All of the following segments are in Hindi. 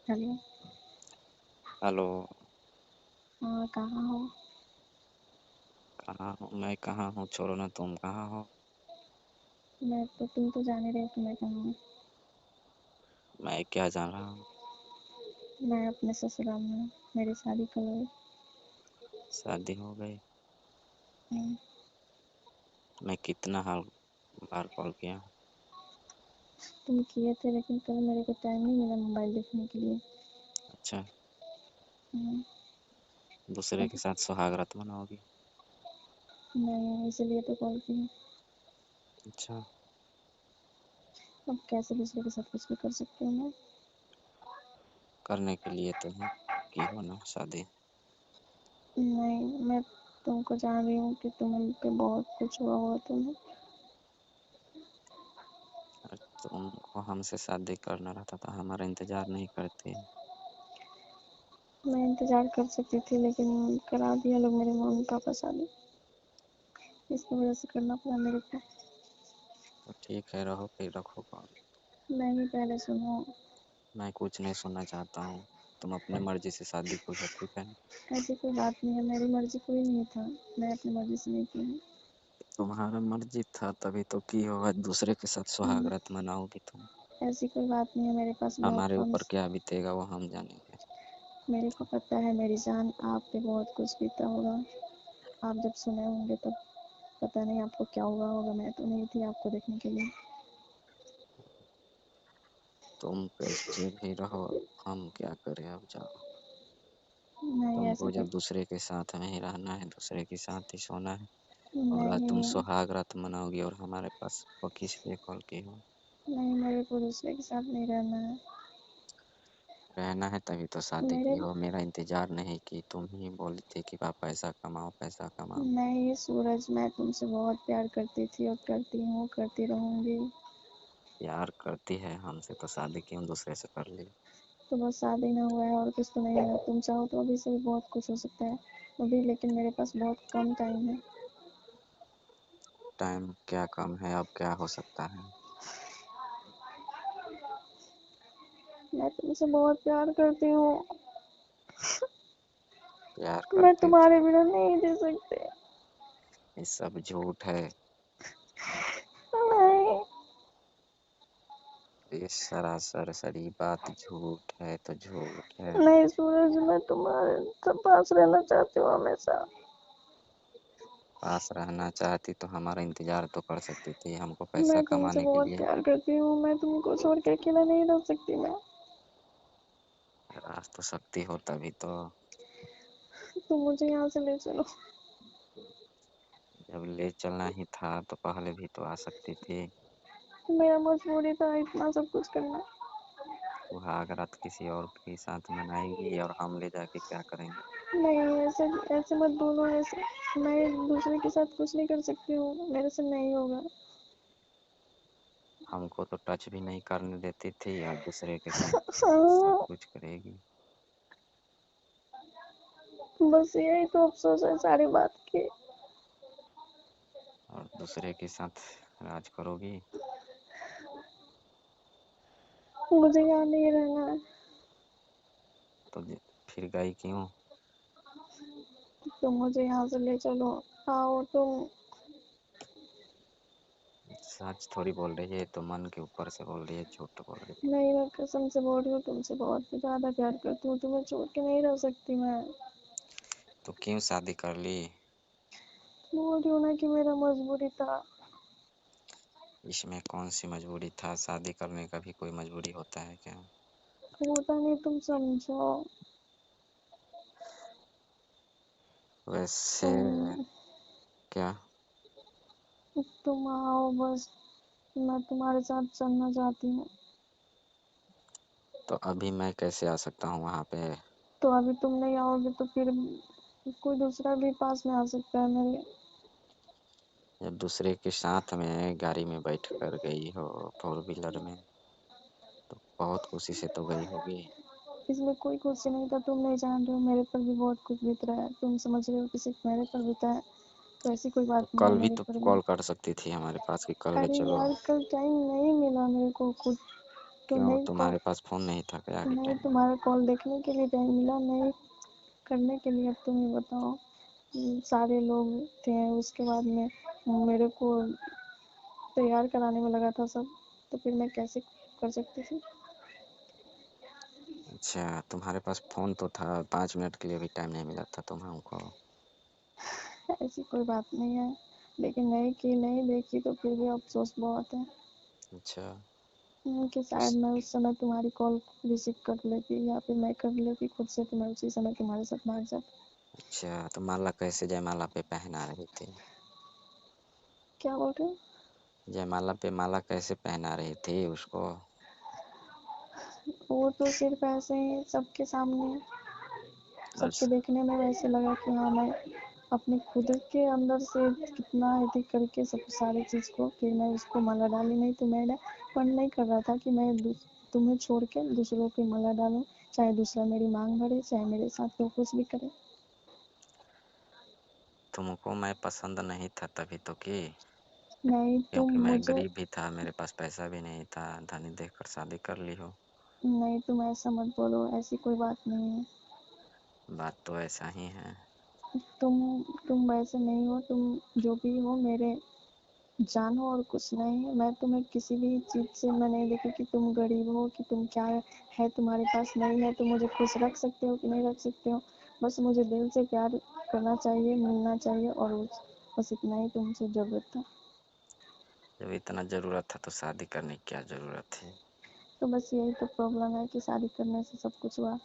हेलो। हेलो। हाँ, कहाँ हो? कहाँ हूँ मैं? कहाँ हूँ छोड़ो ना, तुम कहाँ हो? तुम तो जान ही रहे हो कि मैं कहाँ हूँ। मैं क्या जान रहा हूँ? मैं अपने ससुराल में हूँ। मेरी शादी कल हुई। शादी हो गई? हम्म, मैं कितना हाल बार कॉल किया हूँ। तुम किए थे लेकिन कल मेरे को टाइम नहीं मिला मोबाइल देखने के लिए। अच्छा, हम्म, दूसरे अब के साथ सुहागरात मनाओगी? नहीं, इसीलिए तो कॉल की। अच्छा, अब कैसे दूसरे के साथ कुछ भी कर सकती हूँ मैं? करने के लिए तो ही की हो ना शादी। नहीं, मैं तुमको जान रही हूँ कि तुम पे बहुत कुछ हुआ हुआ तुम्हें। और तुमको हमसे शादी करना रहता तो हमारा इंतजार नहीं करती? मैं इंतजार कर सकती थी लेकिन करा दिया लोग मेरे मम्मी पापा शादी। इसकी वजह से करना पड़ा मेरे को। तो ठीक है, रहो फिर, रखो कॉल। नहीं, पहले सुनो। मैं कुछ नहीं सुनना चाहता हूँ। तुम अपने मर्जी से शादी को लो, ठीक है? ऐसी कोई बात नहीं है, मेरी मर्जी कोई नहीं था। मैं अपनी मर्जी से नहीं की हूँ। तुम्हारा मर्जी था तभी तो की हो, आज दूसरे के साथ सुहागरात मनाओगी तुम। ऐसी कोई बात नहीं है, मेरे पास बहुत हमारे कम। ऊपर क्या बीतेगा वो हम जानेंगे। मेरे को पता है मेरी जान, आप पे बहुत कुछ बीता होगा। आप जब सुने होंगे तब पता नहीं आपको क्या हुआ होगा। मैं तो नहीं थी आपको देखने के लिए। तुम बेइज्जत ही रहो, हम क्या करें, अब जाओ। नहीं, ऐसा तुमको कुछ जब दूसरे के साथ में ही रहना है, दूसरे के साथ ही सोना है, और आज तुम नहीं। सुहाग रात मनाओगी और हमारे पास वो किस लिए कॉल की हो? नहीं, मेरे को दूसरे के साथ नहीं रहना है। रहना है तभी तो शादी मेरे की हो, मेरा इंतजार नहीं की। तुम ही बोली थी कि आप पैसा कमाओ, पैसा कमाओ। नहीं सूरज, मैं तुमसे बहुत प्यार करती थी और करती हूँ, करती रहूंगी। प्यार करती है हमसे तो शादी क्यों दूसरे से कर ली? तो बस शादी ना हुआ है और कुछ तो नहीं है। तुम चाहो तो अभी से भी बहुत कुछ हो सकता है अभी, लेकिन मेरे पास बहुत कम टाइम है। टाइम क्या कम है, अब क्या हो सकता है? मैं तुमसे बहुत प्यार करती हूँ। प्यार मैं करती तुम्हारे थी? बिना नहीं जी सकती। ये सब झूठ है। नहीं। ये सरासर सरी बात झूठ है तो झूठ है। नहीं सूरज, मैं तुम्हारे सब पास रहना चाहती हूँ हमेशा। पास रहना चाहती तो हमारा इंतजार तो कर सकती थी, हमको पैसा मैं तुमसे कमाने के बहुत लिए। प्यार करती हूँ। मैं तुमको छोड़ के अकेला नहीं रह सकती मैं। आज तो सकती हो तभी तो। तुम मुझे यहाँ से ले चलो। जब ले चलना ही था तो पहले भी तो आ सकती थी। मेरा मजबूरी था इतना सब कुछ करना। सुहाग रात किसी और के साथ मनाएगी और हम ले जाके क्या करेंगे? नहीं, ऐसे ऐसे मत बोलो ऐसे। मैं दूसरे के साथ कुछ नहीं कर सकती हूँ, मेरे से नहीं होगा। हमको तो टच भी नहीं करने देती थी और दूसरे के साथ सब हाँ, कुछ करेगी। बस यही तो अफसोस है सारी बात की। और दूसरे के साथ राज करोगी? मुझे यहाँ नहीं रहना है। तो फिर गई क्यों? तुम मुझे यहाँ से ले चलो। आओ तुम। सच थोड़ी बोल रही है, तो मन के ऊपर से बोल रही है, झूठ बोल रही है। नहीं, मैं कसम से बोल रही हूँ, तुमसे बहुत ज्यादा प्यार करती हूँ। तुम्हें छोड़ के नहीं रह सकती मैं। तो क्यों शादी कर ली? बोल रही हूँ ना कि मेरा मजबूरी था। इसमें कौन सी मजबूरी था? शादी करने का भी कोई मजबूरी होता है क्या? होता नहीं, तुम समझो। वैसे तुम क्या? तुम आओ बस। मैं तुम्हारे साथ चलना चाहती हूँ। तो अभी मैं कैसे आ सकता हूँ वहाँ पे? तो अभी तुम नहीं आओगे तो फिर कोई दूसरा भी पास में आ सकता है मेरे। जब दूसरे के साथ में गाड़ी में बैठ कर गई हो, फोर व्हीलर में, तो बहुत खुशी से तो गई होगी। इसमें कोई खुशी नहीं था। तुम नहीं जान रहे हो, मेरे पर भी बहुत कुछ बीत रहा है। तुम समझ रहे हो कि सिर्फ मेरे पर बीता है, तो ऐसी कोई तो बात नहीं है कल भी मेरे तो पर भी। कॉल कर सकती थी हमारे पास कि कल ले अरे चलो। यार, कल टाइम नहीं मिला मेरे को खुद। तो क्यों, नहीं कॉल, तुम्हारे पास फोन नहीं था क्या के नहीं टाइम? तुम्हारा कॉल देखने के लिए टाइम मिला नहीं करने के लिए। अब तुम ही बताओ, सारे लोग थे, उसके बाद में मेरे को तैयार कराने में लगा था सब, तो फिर मैं कैसे कर सकती थी। अच्छा, तुम्हारे पास फोन तो था, 5 मिनट के लिए भी टाइम नहीं मिला था तुम्हें हमको? ऐसी कोई बात नहीं है, लेकिन नहीं की नहीं देखी तो फिर भी अफसोस बहुत है। अच्छा। कि शायद मैं उस समय तुम्हारी कॉल रिसीव कर लेती, या फिर मैं कर लेती खुद से, तो मैं उसी समय तुम्हारे साथ भाग जाती। अच्छा, तो माला कैसे जयमाला पे पहना रही थी? क्या बोल रहे हो? जयमाला पे माला कैसे पहना रही थी उसको? वो तो सिर्फ ऐसे ही सबके सामने, सबके बस। देखने में वैसे लगा कि हाँ मैं अपने खुद के अंदर से कितना एडिट करके सब सारी चीज़ को, फिर मैं उसको माला डाली। नहीं तो मैं मन नहीं कर रहा था कि मैं तुम्हें छोड़ के दूसरों की माला डालूं, चाहे दूसरा मेरी मांग भरे, चाहे मेरे साथ वो कुछ भी करे। तुमको मैं पसंद नहीं था तभी तो की, नहीं तुम क्योंकि मैं मुझे, गरीब भी था, मेरे पास पैसा भी नहीं था, धनी देखकर शादी कर ली हो। नहीं तुम ऐसा मत बोलो, ऐसी कोई बात नहीं है। बात तो ऐसा ही है। तुम वैसे नहीं हो, तुम जो भी हो मेरे जानो, और कुछ नहीं। मैं तुम्हें किसी भी चीज़ से मैं नहीं देखी कि तुम गरीब हो, कि तुम क्या है तुम्हारे पास नहीं है, तुम मुझे खुश रख सकते हो कि नहीं रख सकते हो। बस मुझे दिल से प्यार करना चाहिए, मिलना चाहिए, और बस इतना ही तुमसे ज़रूरत था। जब इतना जरूरत था तो शादी करने की क्या जरूरत थी? तो बस यही तो प्रॉब्लम है कि शादी करने से सब कुछ हुआ।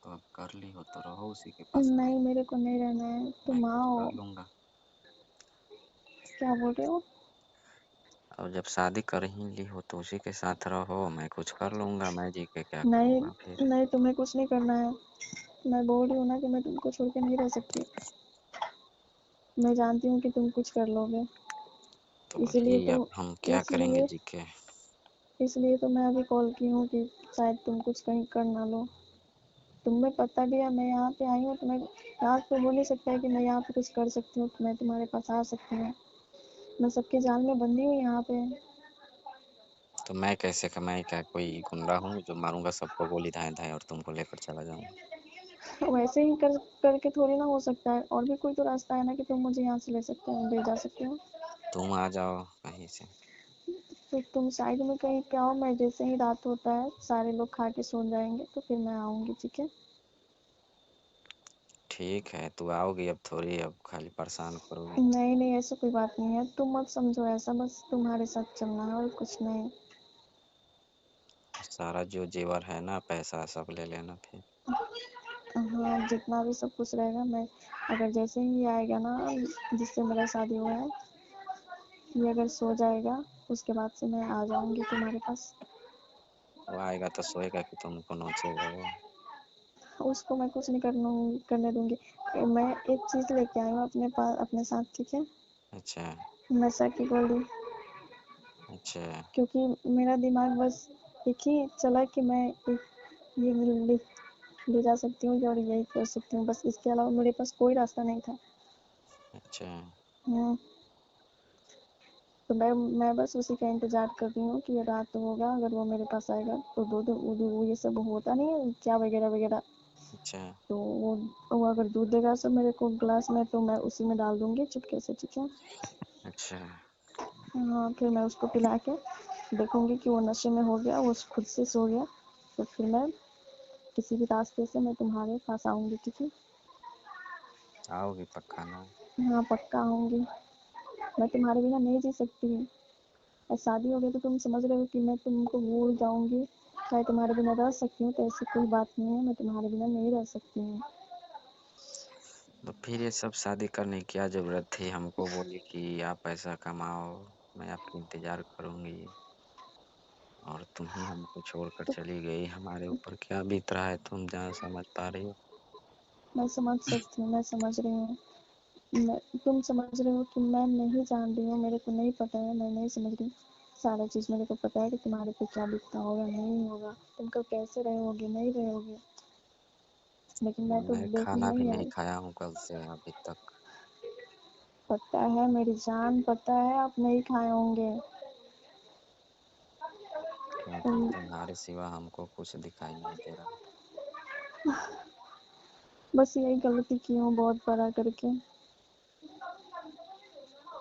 तो अब कर ली हो तो रहो उसी के पास में। नहीं मेरे को नहीं रहना है, मैं तुम कुछ आओ। कर लूंगा। क्या बोल रहे हो? और जब शादी कर ही ली हो तो उसी के साथ रहो, मैं कुछ कर लूंगा, मैं जी के क्या नहीं, करूँगा फिर? नहीं तुम्हें कुछ नहीं करना है। मैं बोल रही हूँ ना कि मैं तुमको छोड़ के नहीं रह सकती। मैं जानती हूँ कि तुम कुछ कर लोगे, तो इसलिए वही, तो, अब हम क्या करेंगे इसलिए जी के? इसलिए तो मैं अभी कॉल की हूँ कि शायद तुम कुछ कहीं कर ना लो। तुम्हें पता भी है मैं यहाँ पे आई हूँ, तो मैं यहाँ पे बोल नहीं सकता है कि मैं यहाँ पे कुछ कर सकती हूँ, मैं तुम्हारे पास आ सकती हूँ। मैं सबके जाल में बंधी हूँ यहाँ पे। तो मैं कैसे, मैं क्या कोई गुंडा हूँ जो मारूंगा सबको गोली धाए धाए और तुमको लेकर चला जाऊंगा? वैसे ही करके थोड़ी ना हो सकता है, और भी कोई तो रास्ता है ना कि तुम मुझे यहाँ से ले सकते हो, ले जा सकते हो। तुम आ जाओ कहीं से। तो तुम साइड में कहीं पे आओ, मैं जैसे ही रात होता है सारे लोग खा के सो जाएंगे तो फिर मैं आऊँगी, ठीक है? ठीक है, तू आओगी अब थोड़ी, अब खाली परेशान करोगी। नहीं नहीं ऐसा कोई बात नहीं है, तुम मत समझो ऐसा, बस तुम्हारे साथ चलना है और कुछ नहीं। सारा जो जेवर है ना, पैसा सब ले लेना फिर। हाँ जितना भी सब कुछ रहेगा, मैं अगर जैसे ही ये आएगा ना जिससे मेरा शादी हुआ है, ये अगर सो जाएगा, उसके बाद से मैं आ जाऊंगी तुम्हारे पास। वो आएगा तो सोएगा कि तुमको नोचेगा वो? उसको मैं कुछ नहीं करने दूंगी। मैं एक चीज़ लेके आई हूँ अपने पास, अपने साथ, ठीक है? अच्छा। नशा की गोली। अच्छा। क्योंकि मेरा दिमाग बस एक ही चला कि मैं एक ये ले जा सकती हूँ और यही कर सकती हूँ, बस इसके अलावा मेरे पास कोई रास्ता नहीं था। अच्छा। हम्म, तो मैं बस उसी का इंतजार कर रही हूँ कि ये रात होगा, अगर वो मेरे पास आएगा तो दूध वो ये सब होता नहीं है क्या वगैरह वगैरह, अच्छा। तो वो अगर दूध देगा सब मेरे को ग्लास में, तो मैं उसी में डाल दूंगी चुपके से, ठीक है? अच्छा। हाँ फिर मैं उसको पिला के देखूंगी कि वो नशे में हो गया, वो खुद से सो गया, तो फिर मैं किसी भी रास्ते से मैं तुम्हारे पास आऊंगी, ठीक है? आओगी पक्का ना? हाँ पक्का आऊंगी। मैं तुम्हारे बिना नहीं जी सकती। और शादी हो गई तो तुम समझ रहे हो कि मैं तुमको भूल जाऊंगी, चाहे तुम्हारे बिना रह सकती हूँ, तो ऐसी कोई बात नहीं है, मैं तुम्हारे बिना नहीं रह सकती हूँ। तो फिर ये सब शादी करने की क्या जरूरत थी? हमको बोली कि आप पैसा कमाओ, मैं आपकी इंतजार करूंगी, और तुम ही हमको छोड़कर तो चली गई। हमारे ऊपर क्या बीत रहा है तुम जहाँ समझ पा रही हो? मैं समझ सकती हूँ, मैं समझ रही हूँ। तुम समझ रहे हो कि मैं नहीं जान रही हूँ, मेरे को नहीं पता है, मैं नहीं समझ रही। सारा चीज़ मेरे को पता है कि तुम्हारे पे क्या बीतता होगा, नहीं होगा, तुम कल कैसे रहोगे, नहीं रहोगे, लेकिन मैं तो मैं देखने खाना भी नहीं नहीं आई। खाया हूँ कल से अभी तक। पता है मेरी जान, पता है आप नहीं खाए होंगे। क्योंकि तुम्हारे सिवा हमको कुछ दिखाई नहीं दे रहा। बस यही गलती की हूँ बहुत बड़ा करके।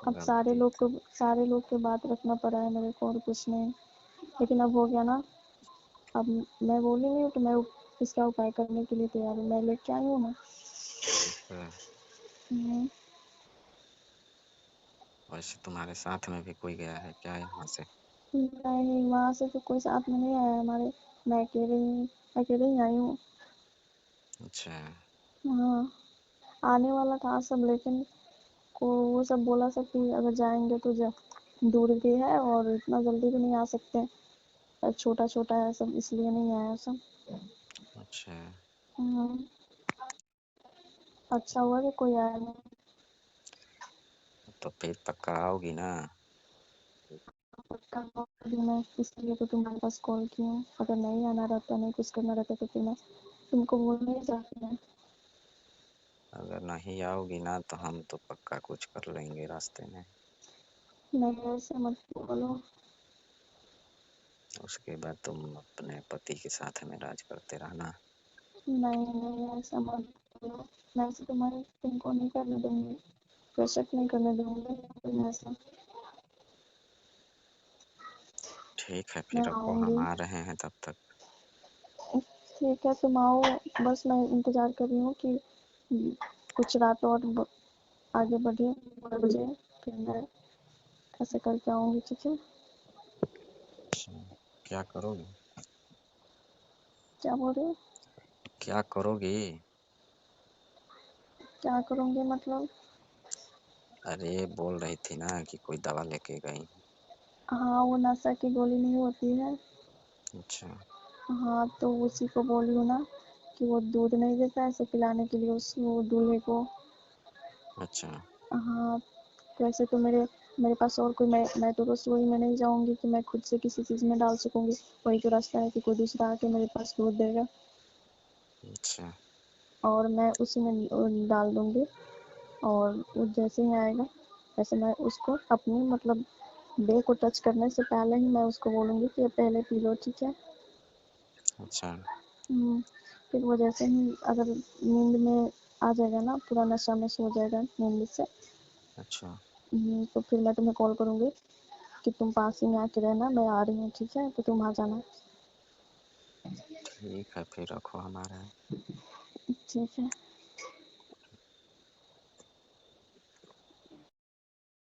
अब गलती सारे लोग के बात रखना पड़ा है मेरे को और कुछ नहीं। लेकिन अब हो गया ना। अब मैं बोली नहीं हूँ कि मैं इसका उपाय करने के लिए तैयार हूँ। मैं लेके आई हूँ ना। है। हम्म, वैसे तुम्हारे साथ में भी कोई गया है क्या यहाँ से? नहीं वहाँ से तो कोई साथ में नहीं आया हमारे। मैं अकेले ही आई हूँ। अच्छा। हाँ, आने वाला था सब लेकिन को वो सब बोला सब कि अगर जाएंगे तो दूर भी है और इतना जल्दी भी नहीं आ सकते। छोटा छोटा है सब इसलिए नहीं आया सब। अच्छा, हम्म, अच्छा हुआ कि कोई आया नहीं। तो फिर पक्का आओगी ना? पक्का भी मैं इसलिए तो तुम्हारे पास कॉल की हूँ। अगर नहीं आना रहता नहीं कुछ करना रहता तो फिर मैं तुमको बोलने ही जाती है। अगर नहीं आओगी ना तो हम तो पक्का कुछ कर लेंगे रास्ते में। नहीं ऐसे मत बोलो। उसके बाद तुम अपने पति के साथ में राज करते रहना। नहीं नहीं ऐसा मत बोलो। मैं ऐसे तुमको नहीं करने दूंगी। बेशक नहीं करने दूंगी तुम ऐसा। ठीक है मैं फिर रखो, हम आऊंगी। आ रहे हैं तब तक। ठीक है तुम आओ। बस मैं इंतजार कर रही हूँ कि कुछ रात और आगे बढ़े 12 बजे। फिर मैं ऐसे करके आऊंगी ठीक है। अच्छा, क्या करोगी? क्या बोल रहे हो? क्या करोगी? क्या करूंगी मतलब? अरे बोल रही थी ना कि कोई दवा लेके गई। हाँ वो नशा की गोली नहीं होती है। अच्छा। हाँ तो उसी को बोली हूँ ना कि वो दूध नहीं देता ऐसे पिलाने के लिए उस वो दूल्हे को। अच्छा। हाँ वैसे तो मेरे पास और कोई मैं तो रसोई में नहीं जाऊंगी कि मैं खुद से किसी चीज़ में डाल सकूंगी। वही तो रास्ता है कि कोई दूसरा आके मेरे पास दूध देगा अच्छा। और मैं उसी में डाल दूंगी। और वो जैसे ही आएगा वैसे मैं उसको अपनी मतलब डे को टच करने से पहले ही मैं उसको बोलूंगी कि ये पहले पी लो ठीक है। अच्छा। फिर वो जैसे ही अगर नींद में आ जाएगा ना पूरा नशा में सो जाएगा नींद से। अच्छा। तो फिर मैं तुम्हें कॉल करूंगी कि तुम पास ही में आके रहना मैं आ रही हूँ ठीक है तो तुम आ जाना। ठीक है फिर रखो, हम आ रहे हैं। ठीक है।